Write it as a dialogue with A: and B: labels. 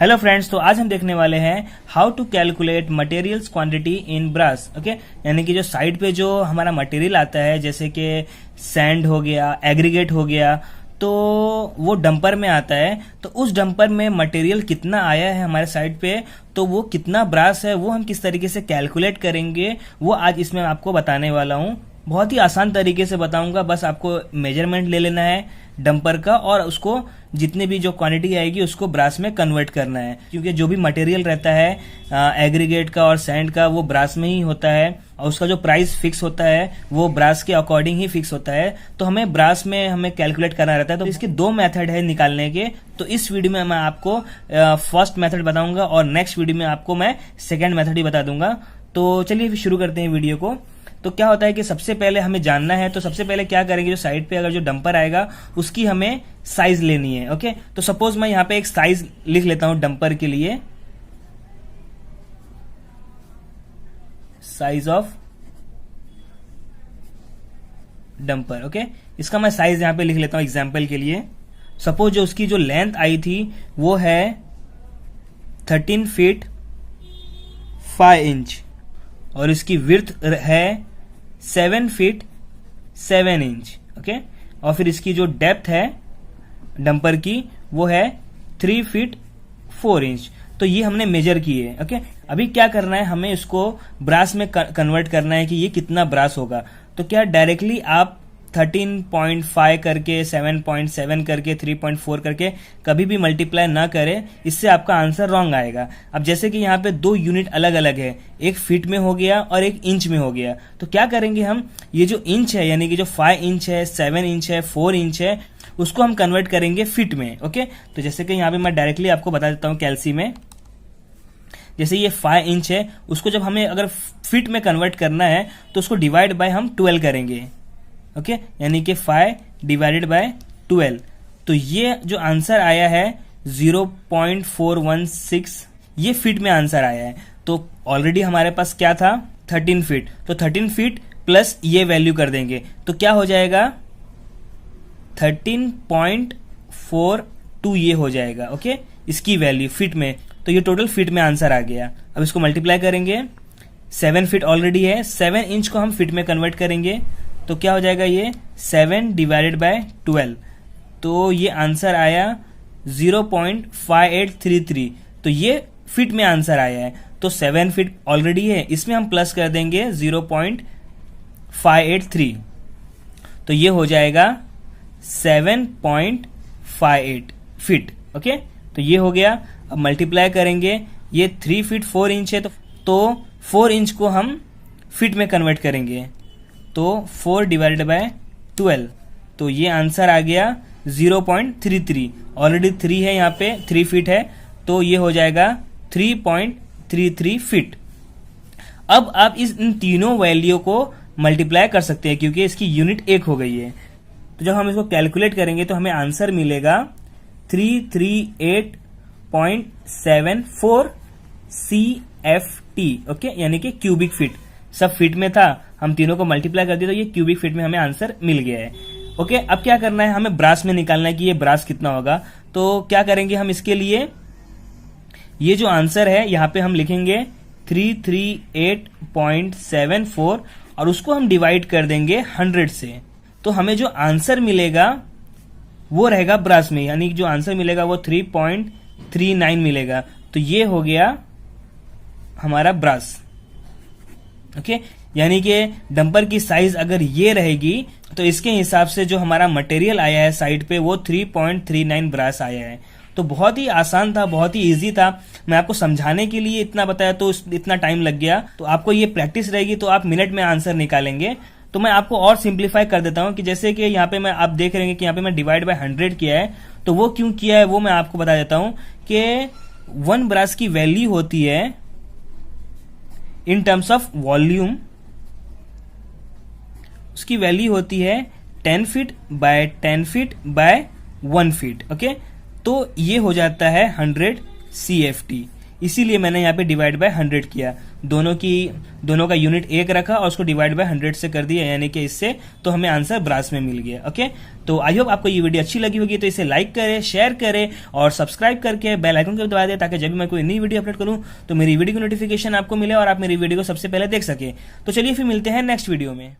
A: Hello friends, तो आज हम देखने वाले हैं how to calculate materials quantity in brass. Okay, यानी कि जो साइड पे जो हमारा मटेरियल आता है जैसे कि सैंड हो गया, एग्रीगेट हो गया, तो वो डंपर में आता है। तो उस डंपर में मटेरियल कितना आया है हमारे साइड पे, तो वो कितना ब्रास है वो हम किस तरीके से कैलकुलेट करेंगे वो आज इसमें आपको बताने वाला हूँ। बहुत ही आसान तरीके से बताऊंगा, बस आपको मेजरमेंट ले लेना है डंपर का और उसको जितनी भी जो क्वांटिटी आएगी उसको ब्रास में कन्वर्ट करना है, क्योंकि जो भी मटेरियल रहता है एग्रीगेट का और सैंड का वो ब्रास में ही होता है और उसका जो प्राइस फिक्स होता है वो ब्रास के अकॉर्डिंग ही फिक्स होता है। तो हमें ब्रास में हमें कैलकुलेट करना रहता है। तो इसके दो मेथड है निकालने के। तो इस वीडियो में मैं आपको फर्स्ट मेथड बताऊंगा और नेक्स्ट वीडियो में आपको मैं सेकेंड मेथड ही बता दूंगा। तो चलिए शुरू करते हैं वीडियो को। तो क्या होता है कि सबसे पहले हमें जानना है, तो सबसे पहले क्या करेंगे, जो साइड पे अगर जो डंपर आएगा उसकी हमें साइज लेनी है। ओके, तो सपोज मैं यहां पे एक साइज लिख लेता हूं डंपर के लिए, साइज ऑफ डंपर। ओके, इसका मैं साइज यहां पे लिख लेता हूं एग्जांपल के लिए। सपोज जो उसकी जो लेंथ आई थी वो है 13 फीट 5 इंच और इसकी विड्थ है 7 फीट 7 इंच। ओके, और फिर इसकी जो डेप्थ है डंपर की वो है 3 फीट 4 इंच। तो ये हमने मेजर किए है। ओके, अभी क्या करना है, हमें इसको ब्रास में कन्वर्ट करना है कि ये कितना ब्रास होगा। तो क्या डायरेक्टली आप 13.5 करके 7.7 करके 3.4 करके कभी भी मल्टीप्लाई ना करें, इससे आपका आंसर रॉन्ग आएगा। अब जैसे कि यहाँ पे दो यूनिट अलग अलग है, एक फीट में हो गया और एक इंच में हो गया। तो क्या करेंगे हम, ये जो इंच है यानी कि जो 5 इंच है, 7 इंच है, 4 इंच है, उसको हम कन्वर्ट करेंगे फीट में। ओके, तो जैसे कि यहाँ पे मैं डायरेक्टली आपको बता देता हूँ कैलसी में। जैसे ये 5 इंच है, उसको जब हमें अगर फीट में कन्वर्ट करना है तो उसको डिवाइड बाय हम 12 करेंगे। ओके, यानी कि 5 डिवाइडेड बाय 12। तो ये जो आंसर आया है 0.416, ये फीट में आंसर आया है। तो ऑलरेडी हमारे पास क्या था 13 फीट, तो 13 फीट प्लस ये वैल्यू कर देंगे तो क्या हो जाएगा 13.42 ये हो जाएगा। ओके, इसकी वैल्यू फीट में, तो ये टोटल फीट में आंसर आ गया। अब इसको मल्टीप्लाई करेंगे, 7 फीट ऑलरेडी है, 7 इंच को हम फीट में कन्वर्ट करेंगे तो क्या हो जाएगा ये 7 डिवाइडेड बाय 12। तो ये आंसर आया 0.5833। तो ये फीट में आंसर आया है। तो 7 फीट ऑलरेडी है, इसमें हम प्लस कर देंगे 0.583, तो ये हो जाएगा 7.58 फीट। ओके, तो ये हो गया। अब मल्टीप्लाई करेंगे, ये 3 फीट 4 इंच है तो 4 इंच को हम फीट में कन्वर्ट करेंगे तो 4 डिवाइडेड बाय 12, तो ये आंसर आ गया 0.33। ऑलरेडी 3 है, यहाँ पे 3 फीट है, तो ये हो जाएगा 3.33 फीट। अब आप इन तीनों वैल्यू को मल्टीप्लाई कर सकते हैं क्योंकि इसकी यूनिट एक हो गई है। तो जब हम इसको कैलकुलेट करेंगे तो हमें आंसर मिलेगा 338.74 CFT। ओके, यानी कि क्यूबिक फीट। सब फीट में था, हम तीनों को मल्टीप्लाई कर दिया तो ये क्यूबिक फीट में हमें आंसर मिल गया है। ओके, अब क्या करना है, हमें ब्रास में निकालना है कि ये ब्रास कितना होगा। तो क्या करेंगे हम इसके लिए, ये जो आंसर है यहाँ पे हम लिखेंगे 338.74 और उसको हम डिवाइड कर देंगे 100 से। तो हमें जो आंसर मिलेगा वो रहेगा ब्रास में, यानी जो आंसर मिलेगा वो 3.39 मिलेगा। तो ये हो गया हमारा ब्रास। ओके, यानी कि डंपर की साइज अगर ये रहेगी तो इसके हिसाब से जो हमारा मटेरियल आया है साइड पे वो 3.39 ब्रास आया है। तो बहुत ही आसान था, बहुत ही इजी था। मैं आपको समझाने के लिए इतना बताया तो इतना टाइम लग गया। तो आपको ये प्रैक्टिस रहेगी तो आप मिनट में आंसर निकालेंगे। तो मैं आपको और सिंप्लीफाई कर देता हूं कि जैसे कि यहाँ पे मैं आप देख रहे हैं कि यहाँ पे मैं डिवाइड बाय 100 किया है। तो वो क्यों किया है वो मैं आपको बता देता हूं कि 1 ब्रास की वैल्यू होती है इन टर्म्स ऑफ वॉल्यूम, उसकी वैल्यू होती है 10 feet by 10 feet by 1 feet. Okay, तो ये हो जाता है 100 CFT, इसीलिए मैंने यहाँ पे डिवाइड बाय 100 किया। दोनों का यूनिट 1 रखा और उसको डिवाइड बाय 100 से कर दिया, यानी कि इससे तो हमें आंसर ब्रास में मिल गया। ओके, तो आई होप आपको ये वीडियो अच्छी लगी होगी, तो इसे लाइक करें, शेयर करें और सब्सक्राइब करके बेल आइकन को दबा दें, ताकि जब भी मैं कोई नई वीडियो अपलोड करूं तो मेरी वीडियो की नोटिफिकेशन आपको मिले और आप मेरी वीडियो को सबसे पहले देख सके। तो चलिए फिर मिलते हैं नेक्स्ट वीडियो में।